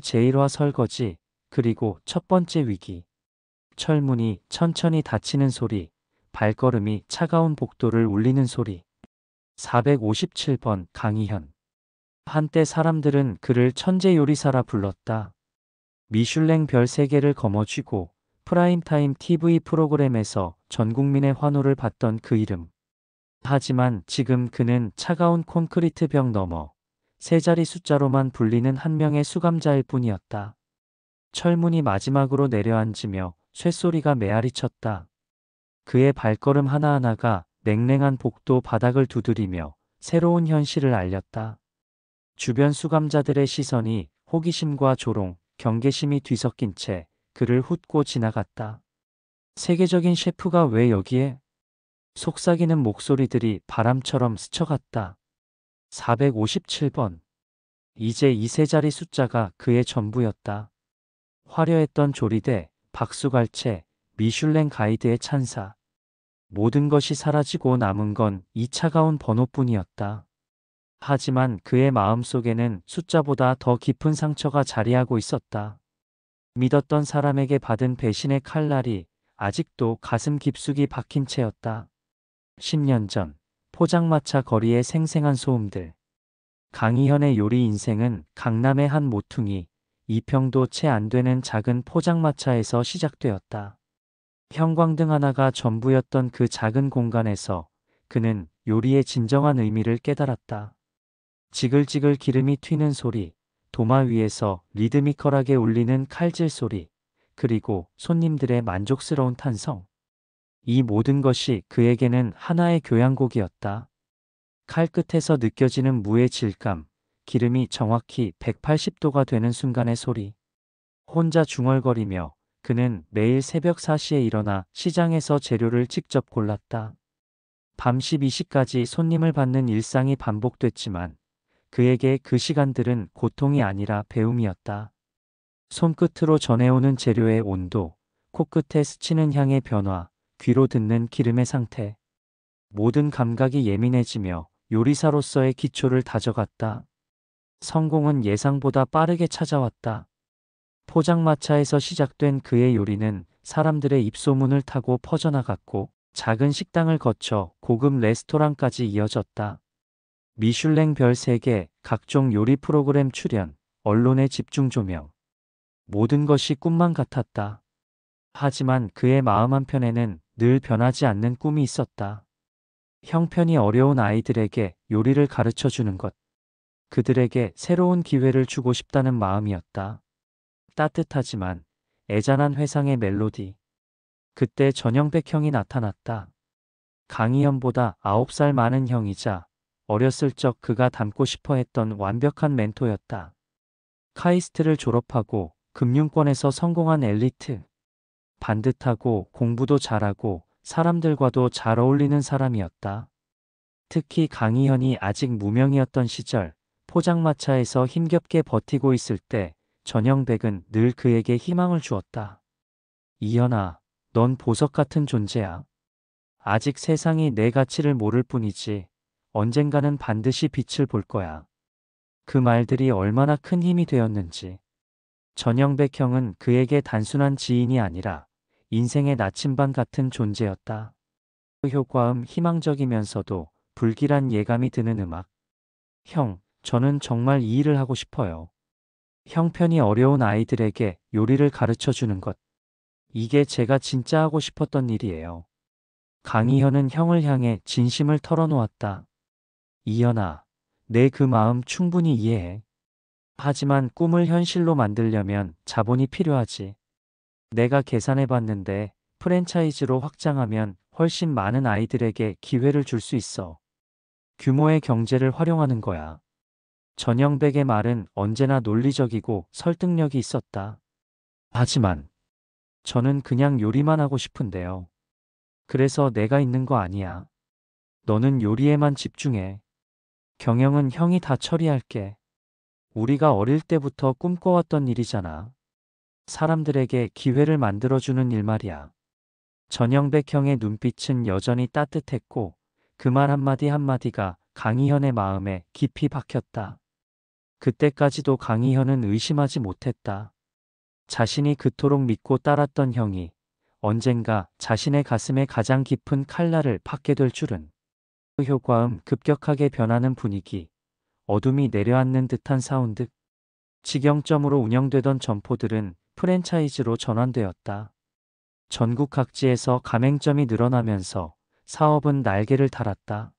제1화 설거지, 그리고 첫 번째 위기. 철문이 천천히 닫히는 소리, 발걸음이 차가운 복도를 울리는 소리. 457번 강희현. 한때 사람들은 그를 천재 요리사라 불렀다. 미슐랭 별 3개를 거머쥐고 프라임타임 TV 프로그램에서 전 국민의 환호를 받던 그 이름. 하지만 지금 그는 차가운 콘크리트 벽 너머 3자리 숫자로만 불리는 한 명의 수감자일 뿐이었다. 철문이 마지막으로 내려앉으며 쇳소리가 메아리 쳤다. 그의 발걸음 하나하나가 냉랭한 복도 바닥을 두드리며 새로운 현실을 알렸다. 주변 수감자들의 시선이 호기심과 조롱, 경계심이 뒤섞인 채 그를 훑고 지나갔다. 세계적인 셰프가 왜 여기에? 속삭이는 목소리들이 바람처럼 스쳐갔다. 457번. 이제 이 3자리 숫자가 그의 전부였다. 화려했던 조리대, 박수갈채, 미슐랭 가이드의 찬사. 모든 것이 사라지고 남은 건 이 차가운 번호뿐이었다. 하지만 그의 마음속에는 숫자보다 더 깊은 상처가 자리하고 있었다. 믿었던 사람에게 받은 배신의 칼날이 아직도 가슴 깊숙이 박힌 채였다. 10년 전 포장마차 거리의 생생한 소음들. 강희현의 요리 인생은 강남의 한 모퉁이 2평도 채 안 되는 작은 포장마차에서 시작되었다. 형광등 하나가 전부였던 그 작은 공간에서 그는 요리의 진정한 의미를 깨달았다. 지글지글 기름이 튀는 소리, 도마 위에서 리드미컬하게 울리는 칼질 소리, 그리고 손님들의 만족스러운 탄성. 이 모든 것이 그에게는 하나의 교향곡이었다. 칼끝에서 느껴지는 무의 질감, 기름이 정확히 180도가 되는 순간의 소리. 혼자 중얼거리며 그는 매일 새벽 4시에 일어나 시장에서 재료를 직접 골랐다. 밤 12시까지 손님을 받는 일상이 반복됐지만 그에게 그 시간들은 고통이 아니라 배움이었다. 손끝으로 전해오는 재료의 온도, 코끝에 스치는 향의 변화, 귀로 듣는 기름의 상태. 모든 감각이 예민해지며 요리사로서의 기초를 다져갔다. 성공은 예상보다 빠르게 찾아왔다. 포장마차에서 시작된 그의 요리는 사람들의 입소문을 타고 퍼져나갔고 작은 식당을 거쳐 고급 레스토랑까지 이어졌다. 미슐랭 별 3개, 각종 요리 프로그램 출연, 언론의 집중 조명. 모든 것이 꿈만 같았다. 하지만 그의 마음 한편에는 늘 변하지 않는 꿈이 있었다. 형편이 어려운 아이들에게 요리를 가르쳐 주는 것. 그들에게 새로운 기회를 주고 싶다는 마음이었다. 따뜻하지만 애잔한 회상의 멜로디. 그때 전영백 형이 나타났다. 강희연보다 9살 많은 형이자 어렸을 적 그가 닮고 싶어 했던 완벽한 멘토였다. 카이스트를 졸업하고 금융권에서 성공한 엘리트. 반듯하고 공부도 잘하고 사람들과도 잘 어울리는 사람이었다. 특히 강희현이 아직 무명이었던 시절 포장마차에서 힘겹게 버티고 있을 때 전영백은 늘 그에게 희망을 주었다. 이현아, 넌 보석 같은 존재야. 아직 세상이 내 가치를 모를 뿐이지 언젠가는 반드시 빛을 볼 거야. 그 말들이 얼마나 큰 힘이 되었는지. 전영백 형은 그에게 단순한 지인이 아니라 인생의 나침반 같은 존재였다. 그 효과음 희망적이면서도 불길한 예감이 드는 음악. 형, 저는 정말 이 일을 하고 싶어요. 형편이 어려운 아이들에게 요리를 가르쳐 주는 것. 이게 제가 진짜 하고 싶었던 일이에요. 강희현은 형을 향해 진심을 털어놓았다. 이현아, 내 그 마음 충분히 이해해. 하지만 꿈을 현실로 만들려면 자본이 필요하지. 내가 계산해 봤는데 프랜차이즈로 확장하면 훨씬 많은 아이들에게 기회를 줄 수 있어. 규모의 경제를 활용하는 거야. 전영백의 말은 언제나 논리적이고 설득력이 있었다. 하지만 저는 그냥 요리만 하고 싶은데요. 그래서 내가 있는 거 아니야. 너는 요리에만 집중해. 경영은 형이 다 처리할게. 우리가 어릴 때부터 꿈꿔왔던 일이잖아. 사람들에게 기회를 만들어주는 일 말이야. 전영백 형의 눈빛은 여전히 따뜻했고 그 말 한마디 한마디가 강희현의 마음에 깊이 박혔다. 그때까지도 강희현은 의심하지 못했다. 자신이 그토록 믿고 따랐던 형이 언젠가 자신의 가슴에 가장 깊은 칼날을 박게 될 줄은. 효과음 급격하게 변하는 분위기, 어둠이 내려앉는 듯한 사운드. 직영점으로 운영되던 점포들은 프랜차이즈로 전환되었다. 전국 각지에서 가맹점이 늘어나면서 사업은 날개를 달았다.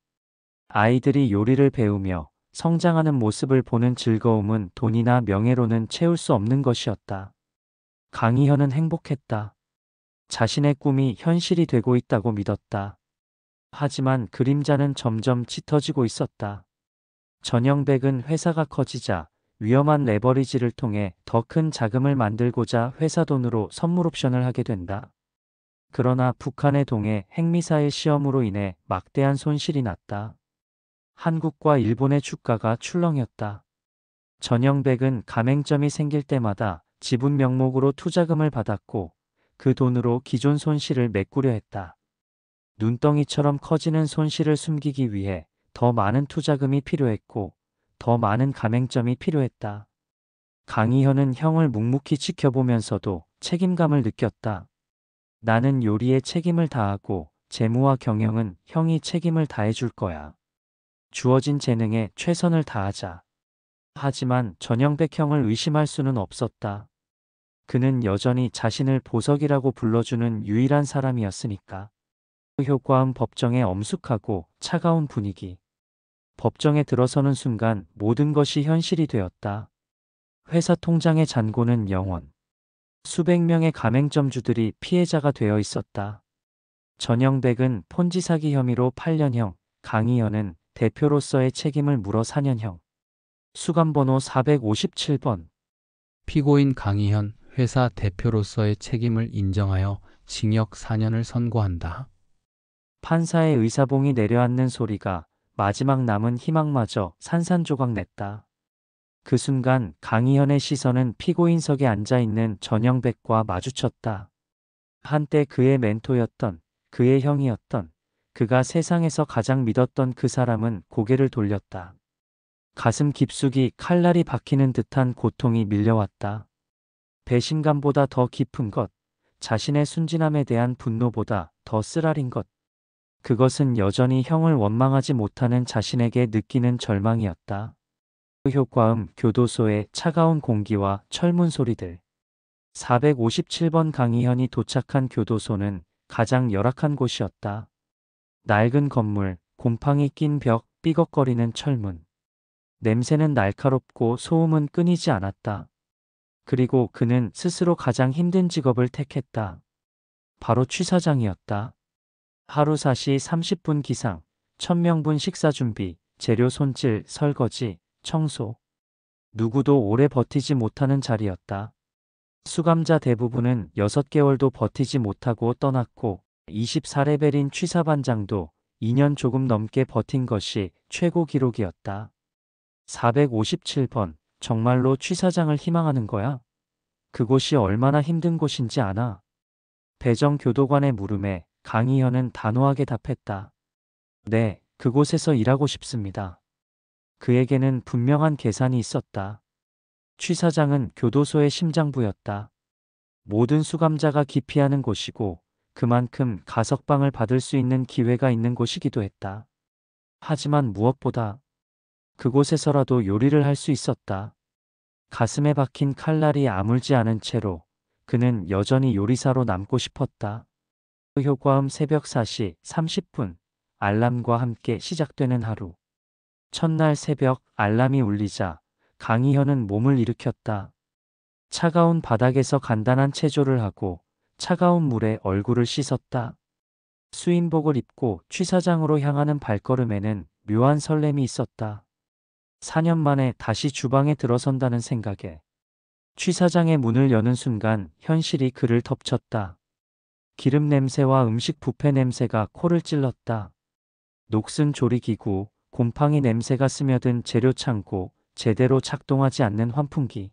아이들이 요리를 배우며 성장하는 모습을 보는 즐거움은 돈이나 명예로는 채울 수 없는 것이었다. 강희현은 행복했다. 자신의 꿈이 현실이 되고 있다고 믿었다. 하지만 그림자는 점점 짙어지고 있었다. 전영백은 회사가 커지자 위험한 레버리지를 통해 더 큰 자금을 만들고자 회사 돈으로 선물 옵션을 하게 된다. 그러나 북한의 동해 핵미사일 시험으로 인해 막대한 손실이 났다. 한국과 일본의 주가가 출렁였다. 전영백은 가맹점이 생길 때마다 지분 명목으로 투자금을 받았고 그 돈으로 기존 손실을 메꾸려 했다. 눈덩이처럼 커지는 손실을 숨기기 위해 더 많은 투자금이 필요했고 더 많은 가맹점이 필요했다. 강희현은 형을 묵묵히 지켜보면서도 책임감을 느꼈다. 나는 요리에 책임을 다하고 재무와 경영은 형이 책임을 다해줄 거야. 주어진 재능에 최선을 다하자. 하지만 전영백 형을 의심할 수는 없었다. 그는 여전히 자신을 보석이라고 불러주는 유일한 사람이었으니까. 효과음 법정의 엄숙하고 차가운 분위기. 법정에 들어서는 순간 모든 것이 현실이 되었다. 회사 통장의 잔고는 영원. 수백 명의 가맹점주들이 피해자가 되어 있었다. 전영백은 폰지 사기 혐의로 8년형, 강희현은 대표로서의 책임을 물어 4년형. 수감번호 457번. 피고인 강희현 회사 대표로서의 책임을 인정하여 징역 4년을 선고한다. 판사의 의사봉이 내려앉는 소리가 마지막 남은 희망마저 산산조각 냈다. 그 순간 강희현의 시선은 피고인석에 앉아있는 전영백과 마주쳤다. 한때 그의 멘토였던, 그의 형이었던, 그가 세상에서 가장 믿었던 그 사람은 고개를 돌렸다. 가슴 깊숙이 칼날이 박히는 듯한 고통이 밀려왔다. 배신감보다 더 깊은 것, 자신의 순진함에 대한 분노보다 더 쓰라린 것. 그것은 여전히 형을 원망하지 못하는 자신에게 느끼는 절망이었다. 효과음 교도소의 차가운 공기와 철문 소리들. 457번 강희현이 도착한 교도소는 가장 열악한 곳이었다. 낡은 건물, 곰팡이 낀 벽, 삐걱거리는 철문. 냄새는 날카롭고 소음은 끊이지 않았다. 그리고 그는 스스로 가장 힘든 직업을 택했다. 바로 취사장이었다. 하루 사시 30분 기상, 1000명분 식사 준비, 재료 손질, 설거지, 청소. 누구도 오래 버티지 못하는 자리였다. 수감자 대부분은 6개월도 버티지 못하고 떠났고 24레벨인 취사반장도 2년 조금 넘게 버틴 것이 최고 기록이었다. 457번, 정말로 취사장을 희망하는 거야? 그곳이 얼마나 힘든 곳인지 아나? 배정교도관의 물음에 강희현은 단호하게 답했다. 네, 그곳에서 일하고 싶습니다. 그에게는 분명한 계산이 있었다. 취사장은 교도소의 심장부였다. 모든 수감자가 기피하는 곳이고 그만큼 가석방을 받을 수 있는 기회가 있는 곳이기도 했다. 하지만 무엇보다 그곳에서라도 요리를 할 수 있었다. 가슴에 박힌 칼날이 아물지 않은 채로 그는 여전히 요리사로 남고 싶었다. 효과음 새벽 4시 30분 알람과 함께 시작되는 하루. 첫날 새벽 알람이 울리자 강희현은 몸을 일으켰다. 차가운 바닥에서 간단한 체조를 하고 차가운 물에 얼굴을 씻었다. 수인복을 입고 취사장으로 향하는 발걸음에는 묘한 설렘이 있었다. 4년 만에 다시 주방에 들어선다는 생각에 취사장의 문을 여는 순간 현실이 그를 덮쳤다. 기름 냄새와 음식 뷔페 냄새가 코를 찔렀다. 녹슨 조리기구, 곰팡이 냄새가 스며든 재료 창고, 제대로 작동하지 않는 환풍기.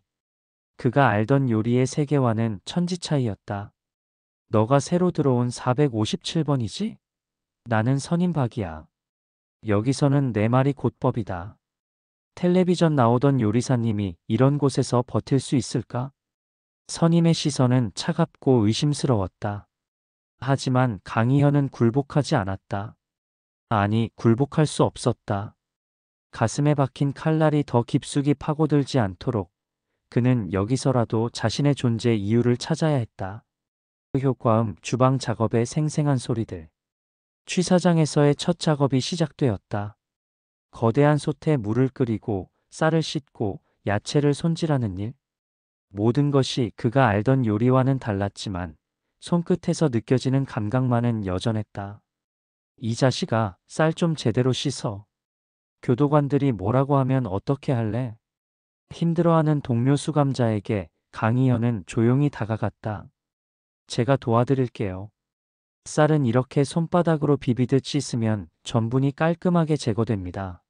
그가 알던 요리의 세계와는 천지 차이였다. 너가 새로 들어온 457번이지? 나는 선임박이야. 여기서는 내 말이 곧법이다. 텔레비전 나오던 요리사님이 이런 곳에서 버틸 수 있을까? 선임의 시선은 차갑고 의심스러웠다. 하지만 강희현은 굴복하지 않았다. 아니, 굴복할 수 없었다. 가슴에 박힌 칼날이 더 깊숙이 파고들지 않도록 그는 여기서라도 자신의 존재 이유를 찾아야 했다. 효과음 주방 작업의 생생한 소리들. 취사장에서의 첫 작업이 시작되었다. 거대한 솥에 물을 끓이고 쌀을 씻고 야채를 손질하는 일. 모든 것이 그가 알던 요리와는 달랐지만 손끝에서 느껴지는 감각만은 여전했다. 이 자식아, 쌀 좀 제대로 씻어. 교도관들이 뭐라고 하면 어떻게 할래? 힘들어하는 동료 수감자에게 강희현은 조용히 다가갔다. 제가 도와드릴게요. 쌀은 이렇게 손바닥으로 비비듯 씻으면 전분이 깔끔하게 제거됩니다.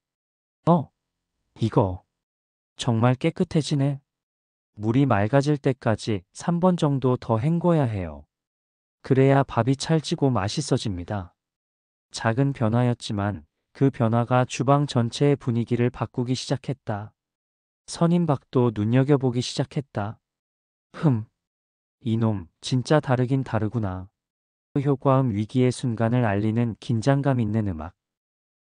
이거 정말 깨끗해지네. 물이 맑아질 때까지 3번 정도 더 헹궈야 해요. 그래야 밥이 찰지고 맛있어집니다. 작은 변화였지만 그 변화가 주방 전체의 분위기를 바꾸기 시작했다. 선임박도 눈여겨보기 시작했다. 이놈 진짜 다르긴 다르구나. 효과음 위기의 순간을 알리는 긴장감 있는 음악.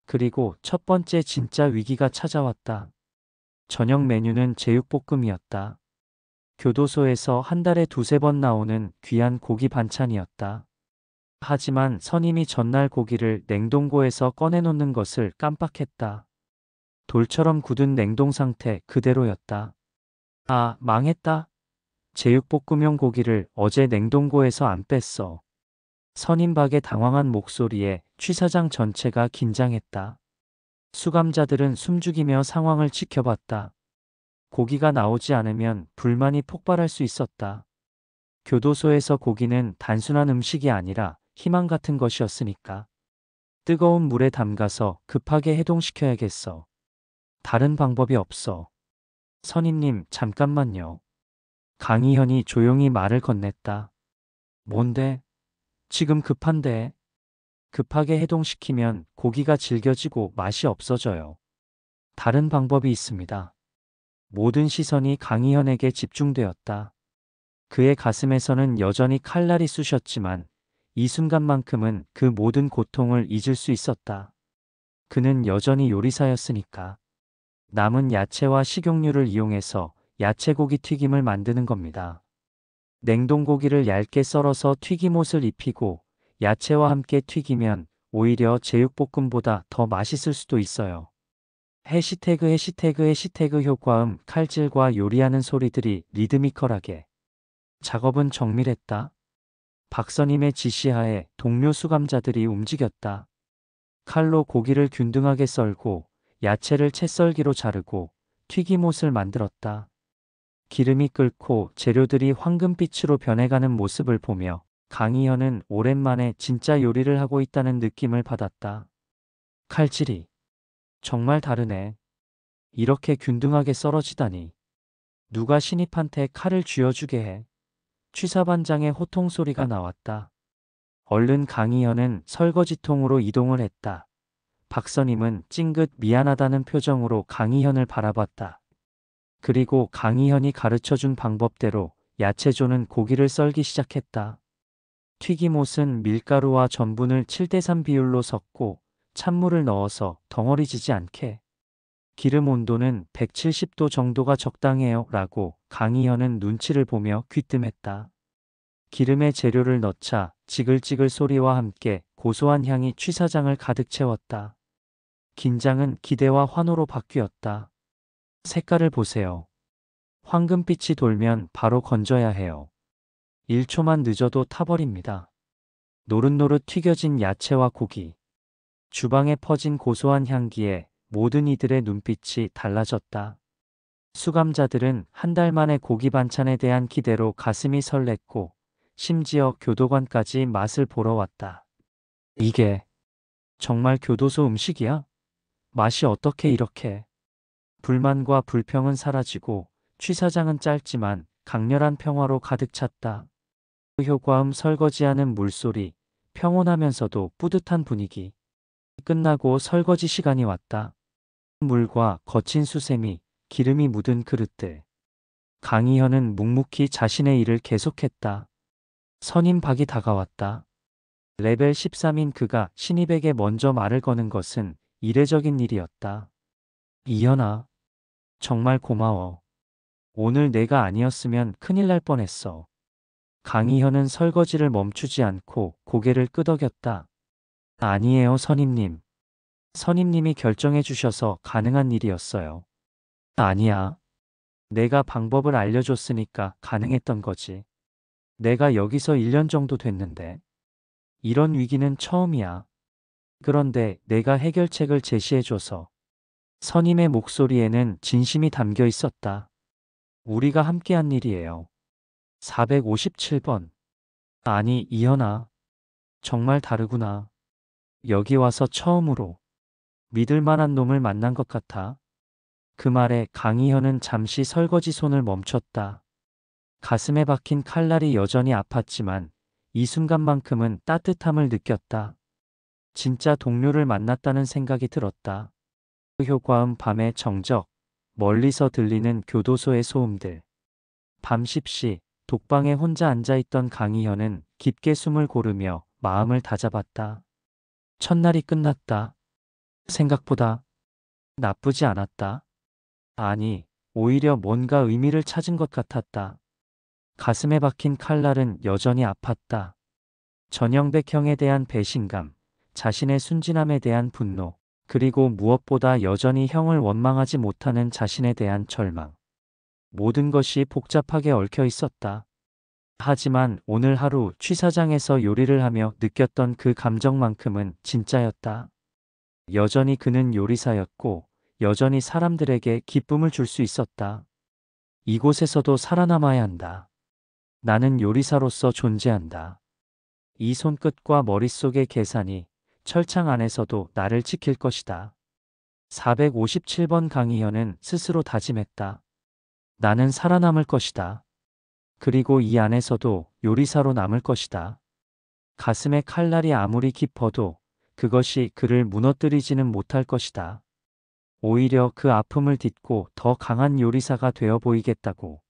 그리고 첫 번째 진짜 위기가 찾아왔다. 저녁 메뉴는 제육볶음이었다. 교도소에서 한 달에 두세 번 나오는 귀한 고기 반찬이었다. 하지만 선임이 전날 고기를 냉동고에서 꺼내놓는 것을 깜빡했다. 돌처럼 굳은 냉동 상태 그대로였다. 아, 망했다. 제육볶음용 고기를 어제 냉동고에서 안 뺐어. 선임박의 당황한 목소리에 취사장 전체가 긴장했다. 수감자들은 숨죽이며 상황을 지켜봤다. 고기가 나오지 않으면 불만이 폭발할 수 있었다. 교도소에서 고기는 단순한 음식이 아니라 희망 같은 것이었으니까. 뜨거운 물에 담가서 급하게 해동시켜야겠어. 다른 방법이 없어. 선임님, 잠깐만요. 강희현이 조용히 말을 건넸다. 뭔데? 지금 급한데. 급하게 해동시키면 고기가 질겨지고 맛이 없어져요. 다른 방법이 있습니다. 모든 시선이 강희현에게 집중되었다. 그의 가슴에서는 여전히 칼날이 쑤셨지만 이 순간만큼은 그 모든 고통을 잊을 수 있었다. 그는 여전히 요리사였으니까. 남은 야채와 식용유를 이용해서 야채고기 튀김을 만드는 겁니다. 냉동고기를 얇게 썰어서 튀김옷을 입히고 야채와 함께 튀기면 오히려 제육볶음보다 더 맛있을 수도 있어요. 해시태그 효과음 칼질과 요리하는 소리들이 리드미컬하게. 작업은 정밀했다. 박선임의 지시하에 동료 수감자들이 움직였다. 칼로 고기를 균등하게 썰고 야채를 채썰기로 자르고 튀김옷을 만들었다. 기름이 끓고 재료들이 황금빛으로 변해가는 모습을 보며 강희현은 오랜만에 진짜 요리를 하고 있다는 느낌을 받았다. 칼질이 정말 다르네. 이렇게 균등하게 썰어지다니. 누가 신입한테 칼을 쥐어주게 해. 취사반장의 호통 소리가 나왔다. 얼른 강희현은 설거지통으로 이동을 했다. 박선임은 찡긋 미안하다는 표정으로 강희현을 바라봤다. 그리고 강희현이 가르쳐준 방법대로 야채조는 고기를 썰기 시작했다. 튀김옷은 밀가루와 전분을 7대3 비율로 섞고 찬물을 넣어서 덩어리지지 않게. 기름 온도는 170도 정도가 적당해요 라고 강희현은 눈치를 보며 귀뜸했다. 기름에 재료를 넣자 지글지글 소리와 함께 고소한 향이 취사장을 가득 채웠다. 긴장은 기대와 환호로 바뀌었다. 색깔을 보세요. 황금빛이 돌면 바로 건져야 해요. 1초만 늦어도 타버립니다. 노릇노릇 튀겨진 야채와 고기. 주방에 퍼진 고소한 향기에 모든 이들의 눈빛이 달라졌다. 수감자들은 한 달 만에 고기 반찬에 대한 기대로 가슴이 설렜고 심지어 교도관까지 맛을 보러 왔다. 이게 정말 교도소 음식이야? 맛이 어떻게 이렇게? 불만과 불평은 사라지고 취사장은 짧지만 강렬한 평화로 가득 찼다. 효과음 설거지하는 물소리, 평온하면서도 뿌듯한 분위기. 끝나고 설거지 시간이 왔다. 물과 거친 수세미, 기름이 묻은 그릇들. 강희현은 묵묵히 자신의 일을 계속했다. 선임박이 다가왔다. 레벨 13인 그가 신입에게 먼저 말을 거는 것은 이례적인 일이었다. 이현아, 정말 고마워. 오늘 내가 아니었으면 큰일 날 뻔했어. 강희현은 설거지를 멈추지 않고 고개를 끄덕였다. 아니에요, 선임님. 선임님이 결정해 주셔서 가능한 일이었어요. 아니야. 내가 방법을 알려줬으니까 가능했던 거지. 내가 여기서 1년 정도 됐는데. 이런 위기는 처음이야. 그런데 내가 해결책을 제시해줘서. 선임의 목소리에는 진심이 담겨 있었다. 우리가 함께한 일이에요. 457번. 아니, 이현아. 정말 다르구나. 여기 와서 처음으로 믿을 만한 놈을 만난 것 같아. 그 말에 강희현은 잠시 설거지 손을 멈췄다. 가슴에 박힌 칼날이 여전히 아팠지만 이 순간만큼은 따뜻함을 느꼈다. 진짜 동료를 만났다는 생각이 들었다. 효과음 밤의 정적, 멀리서 들리는 교도소의 소음들. 밤 10시 독방에 혼자 앉아있던 강희현은 깊게 숨을 고르며 마음을 다잡았다. 첫날이 끝났다. 생각보다 나쁘지 않았다. 아니, 오히려 뭔가 의미를 찾은 것 같았다. 가슴에 박힌 칼날은 여전히 아팠다. 전영백 형에 대한 배신감, 자신의 순진함에 대한 분노, 그리고 무엇보다 여전히 형을 원망하지 못하는 자신에 대한 절망. 모든 것이 복잡하게 얽혀 있었다. 하지만 오늘 하루 취사장에서 요리를 하며 느꼈던 그 감정만큼은 진짜였다. 여전히 그는 요리사였고, 여전히 사람들에게 기쁨을 줄 수 있었다. 이곳에서도 살아남아야 한다. 나는 요리사로서 존재한다. 이 손끝과 머릿속의 계산이 철창 안에서도 나를 지킬 것이다. 457번 강희현은 스스로 다짐했다. 나는 살아남을 것이다. 그리고 이 안에서도 요리사로 남을 것이다. 가슴의 칼날이 아무리 깊어도 그것이 그를 무너뜨리지는 못할 것이다. 오히려 그 아픔을 딛고 더 강한 요리사가 되어 보이겠다고.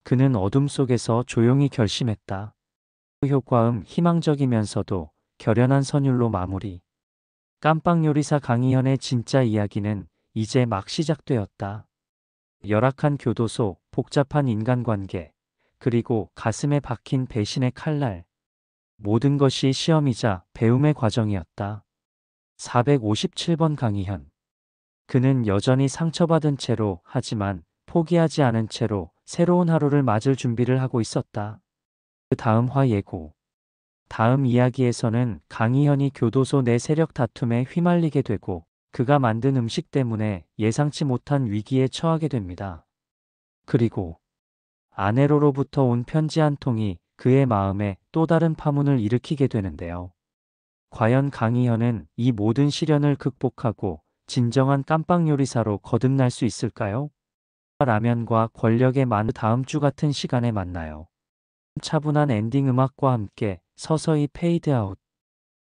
그는 어둠 속에서 조용히 결심했다. 효과음 희망적이면서도 결연한 선율로 마무리. 깜빵 요리사 강희현의 진짜 이야기는 이제 막 시작되었다. 열악한 교도소, 복잡한 인간관계, 그리고 가슴에 박힌 배신의 칼날. 모든 것이 시험이자 배움의 과정이었다. 457번 강희현. 그는 여전히 상처받은 채로, 하지만 포기하지 않은 채로 새로운 하루를 맞을 준비를 하고 있었다. 그 다음 화 예고. 다음 이야기에서는 강희현이 교도소 내 세력 다툼에 휘말리게 되고 그가 만든 음식 때문에 예상치 못한 위기에 처하게 됩니다. 그리고 아내로부터 온 편지 한 통이 그의 마음에 또 다른 파문을 일으키게 되는데요. 과연 강희현은 이 모든 시련을 극복하고 진정한 깜빵 요리사로 거듭날 수 있을까요? 라면과 권력의 다음 주 같은 시간에 만나요. 차분한 엔딩 음악과 함께 서서히 페이드아웃.